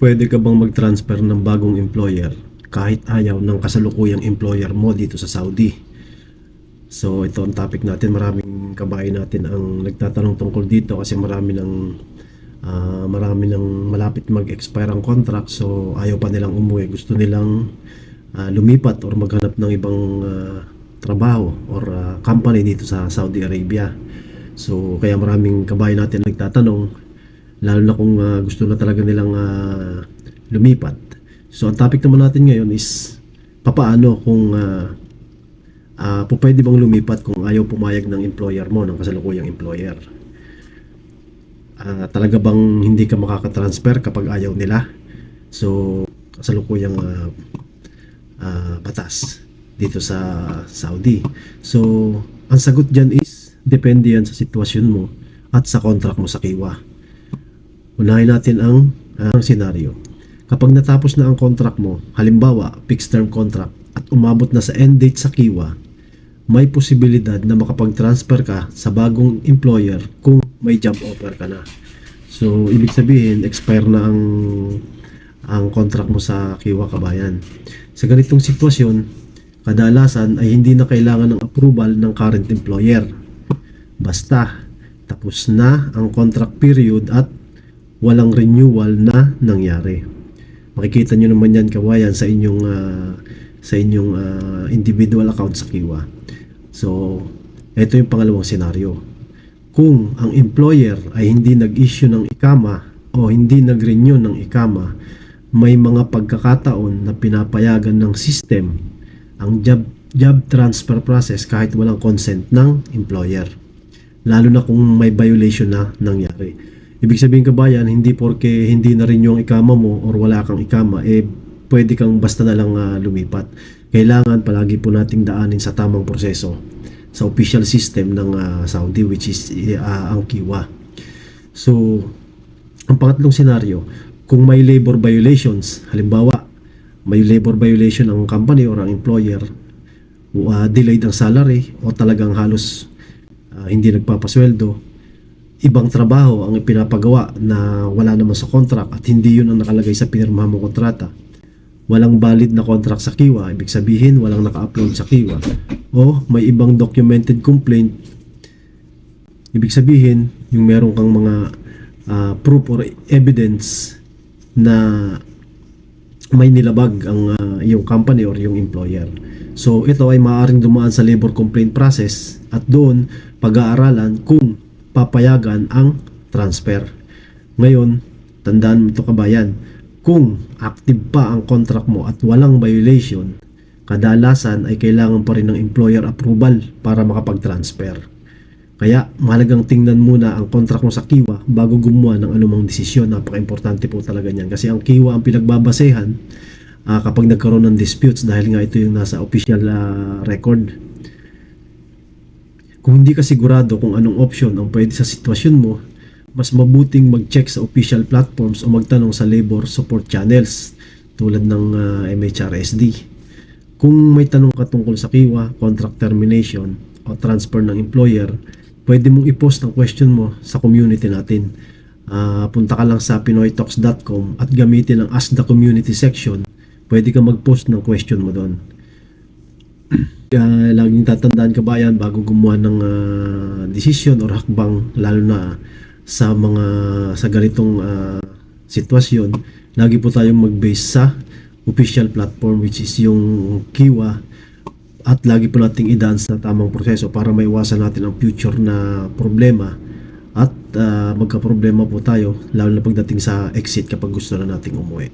Pwede ka bang mag-transfer ng bagong employer kahit ayaw ng kasalukuyang employer mo dito sa Saudi? So ito ang topic natin. Maraming kabayan natin ang nagtatanong tungkol dito kasi marami ng malapit mag-expire ang contract, so ayaw pa nilang umuwi. Gusto nilang lumipat or maghanap ng ibang trabaho or company dito sa Saudi Arabia. So kaya maraming kabayan natin nagtatanong, lalo na kung gusto na talaga nilang lumipat. So ang topic naman natin ngayon is papaano kung pwede bang lumipat kung ayaw pumayag ng employer mo, ng kasalukuyang employer. Talaga bang hindi ka makakatransfer kapag ayaw nila? So kasalukuyang batas dito sa Saudi. So ang sagot dyan is depende yan sa sitwasyon mo at sa contract mo sa Kiwa. Unahin natin ang senaryo. Kapag natapos na ang contract mo, halimbawa fixed term contract, at umabot na sa end date sa Kiwa, may posibilidad na makapag-transfer ka sa bagong employer kung may job offer ka na. So ibig sabihin expire na ang contract mo sa Kiwa, kabayan. Sa ganitong sitwasyon, kadalasan ay hindi na kailangan ng approval ng current employer. Basta tapos na ang contract period at walang renewal na nangyari. Makikita nyo naman yan, kabayan, sa inyong individual account sa Kiwa. So ito yung pangalawang senaryo. Kung ang employer ay hindi nag-issue ng ikama o hindi nag-renew ng ikama, may mga pagkakataon na pinapayagan ng system ang job transfer process kahit walang consent ng employer, lalo na kung may violation na nangyari. Ibig sabihin, kabayan, hindi porke hindi na rin yung ikama mo or wala kang ikama, pwede kang basta na lang lumipat. Kailangan palagi po nating daanin sa tamang proseso sa official system ng Saudi, which is ang Kiwa. So ang pangatlong senaryo, kung may labor violations, halimbawa may labor violation ang company or ang employer, delayed ang salary o talagang halos hindi nagpapasweldo, ibang trabaho ang ipinapagawa na wala naman sa contract at hindi yun ang nakalagay sa pinirmahan mong kontrata, walang valid na contract sa Kiwa, ibig sabihin walang naka-upload sa Kiwa, o may ibang documented complaint, ibig sabihin yung meron kang mga proof or evidence na may nilabag ang yung company or yung employer. So ito ay maaaring dumaan sa labor complaint process at doon pag-aaralan kung papayagan ang transfer. Ngayon, tandaan mo ito, kabayan, kung active pa ang contract mo at walang violation, kadalasan ay kailangan pa rin ng employer approval para makapag-transfer. Kaya mahalagang tingnan muna ang contract mo sa Kiwa bago gumawa ng anumang desisyon. Napaka-importante po talaga niyan kasi ang Kiwa ang pinagbabasehan kapag nagkaroon ng disputes, dahil nga ito yung nasa official record. Kung hindi ka sigurado kung anong option ang pwede sa sitwasyon mo, mas mabuting mag-check sa official platforms o magtanong sa labor support channels tulad ng MHRSD. Kung may tanong ka tungkol sa Kiwa, contract termination o transfer ng employer, pwede mong i-post ang question mo sa community natin. Punta ka lang sa pinoytalks.com at gamitin ang Ask the Community section. Pwede ka mag-post ng question mo doon. Laging tatandaan, kabayan, bago gumawa ng desisyon or hakbang, lalo na sa ganitong sitwasyon, lagi po tayong mag-base sa official platform, which is yung Kiwa, at lagi po nating idaan sa tamang proseso para maiwasan natin ang future na problema at magka-problema po tayo, lalo na pagdating sa exit kapag gusto na nating umuwi.